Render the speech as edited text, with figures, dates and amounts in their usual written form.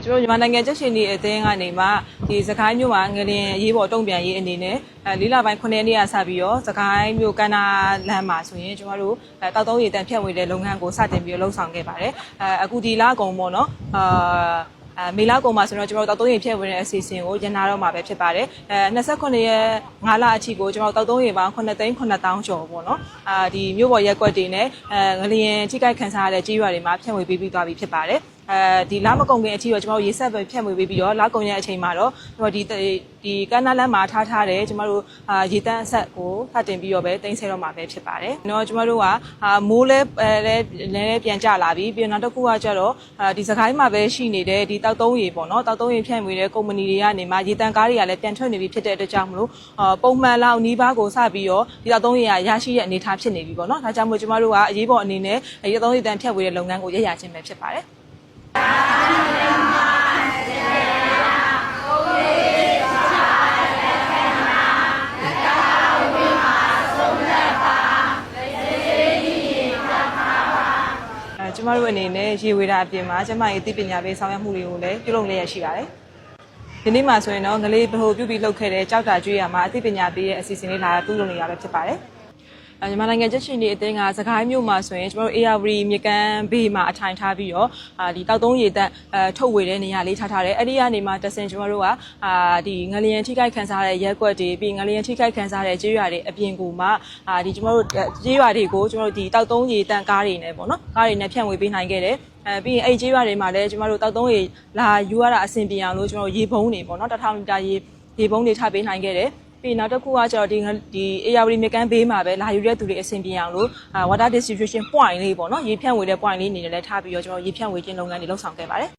ကျွန်တော်မြန်မာနိုင်ငံချက်ရှင်ဒီအသင်းကနေမှဒီစကိုင်းမြို့မှာငလင်ရေးပေါ်တုံ့ပြန်ရေးအနေနဲ့၄လပိုင်း9ရက်နေ့ကစပြီးတော့စကိုင်းမြို့ကန္နာလမ်းမှာဆိုရင်ကျွန်တော်တို့တောက်သုံးရည်တန်ဖြတ်ဝင်တဲ့လုပ်ငန်းကိုစတင်ပြီးလှုပ်ဆောင်ခဲ့ပါတယ်အခုဒီလကုန်ပေါ့နော်မေလကုန်မှာဆိုတော့ကျွန်တော်တို့တောက်သုံးရည်ဖြတ်ဝင်တဲ့အစီအစဉ်ကိုရန်နာတော့မှာပဲဖြစ်ပါတယ်29ရက်5လအထိကိုကျွန်တော်တောက်သုံးရည်ပေါင်း9,900,000ကျော်ပေါ့နော်ဒီမြို့ပေါ်ရက်ကွက်တွေနဲ့ငလျင်ထိခိုက်ခံစားရတဲ့ကြေးရွာတွေမှာဖြန့်ဝေပေးပြီးသွားပြီဖြစ်ပါတယ်ဒီလမကုန်ခင်အထိတော့ကျွန်တော်ရေးဆက်ပဲဖြတ်ဝေပေးပြီးတော့လကုန်ရဲ့အချိန်မှာတော့ကျွန်တော်ဒီကန္နာလမ်းမှာထားတယ်ကျွန်တော်တို့ရေတန်းအဆက်ကိုဖတ်တင်ပြီးတော့ပဲတင်ဆက်တော့မှာပဲဖြစ်ပါတယ်။ကျွန်တော်တို့ကမိုးလဲပြန်ကြလာပြီပြီးတော့နောက်တစ်ခုကကျတော့ဒီစကိုင်းမှာပဲရှိနေတဲ့ဒီတောက်သုံးရေပေါ့နော်တောက်သုံးရေဖြန့်ဝေတဲ့ကုမ္ပဏီတွေကနေမှရေတန်းကားတွေကလည်းပြန်ထွက်နေပြီဖြစ်တဲ့အတွက်ကြောင့်မလို့ပုံမှန်လောက်နီးပါးကိုစပြီးတော့ဒီတောက်သုံးရေရရှိတဲ့အနေအထားဖြစ်နေပြီပေါ့နော်။ဒါကြောင့်မို့ကျွန်တော်တို့ကအရေးပေါ်အနေနဲ့ရေသုံးရေတန်းဖြတ်ဝေတဲ့လုပ်ငန်းကိုရရချင်းပဲဖြစ်ပါတယ်။ကျမတို့အနေနဲ့ရေဝေတာအပြင်မှာကျမရဲ့သိပညာပေးဆောင်ရွက်မှုတွေကိုလည်းပြုလုပ်လျက်ရှိပါတယ်။ဒီနေ့မှာဆိုရင်တော့ငလေးဗဟိုပြုပြီးလုပ်ခဲ့တဲ့ကြောက်တာကျွေးရမှာအသိပညာပေးရဲ့အစီအစဉ်လေးလာပြုလုပ်နေရပဲဖြစ်ပါတယ်။မြန်မာနိုင်ငံချက်ရှင်ဒီအသင်းကစကိုင်းမြို့မှာဆိုရင်ကျွန်တော်တို့ AR မြကန်းဘေးမှာအထိုင်ထားပြီးတော့ဒီတောက်သုံးရေတက်ထုတ်ဝေတဲ့နေရာလေးထားတယ်အဲ့ဒီကနေမှတဆင်ကျွန်တော်တို့ကဒီငလျင်ထိခိုက်ခံစားရတဲ့ရက်ကွက်တွေပြီးငလျင်ထိခိုက်ခံစားရတဲ့ကြေးရွာတွေအပြင်ကိုမှဒီကျွန်တော်တို့ကြေးရွာတွေကိုကျွန်တော်တို့ဒီတောက်သုံးရေတက်ကားတွေနဲ့ပေါ့နော်ကားတွေနဲ့ဖြန့်ဝေပေးနိုင်ခဲ့တယ်ပြီးရင်အဲ့ကြေးရွာတွေမှာလည်းကျွန်တော်တို့တောက်သုံးရေလာယူရတာအဆင်ပြေအောင်လို့ကျွန်တော်ရေပုံးတွေပေါ့နော်1000လီတာရေပုံးတွေထားပေးနိုင်ခဲ့တယ်ပြီးနောက်တစ်ခုကကျတော့ဒီ AR မြကန်းဘေးမှာပဲလာယူတဲ့သူတွေအဆင်ပြေအောင်လို့ water distribution point လေးပေါ့နော်ရေဖြန့်ဝေတဲ့ point လေးအနေနဲ့လည်းထားပြီးတော့ကျွန်တော်ရေဖြန့်ဝေခြင်းလုပ်ငန်းတွေလုပ်ဆောင်ခဲ့ပါတယ်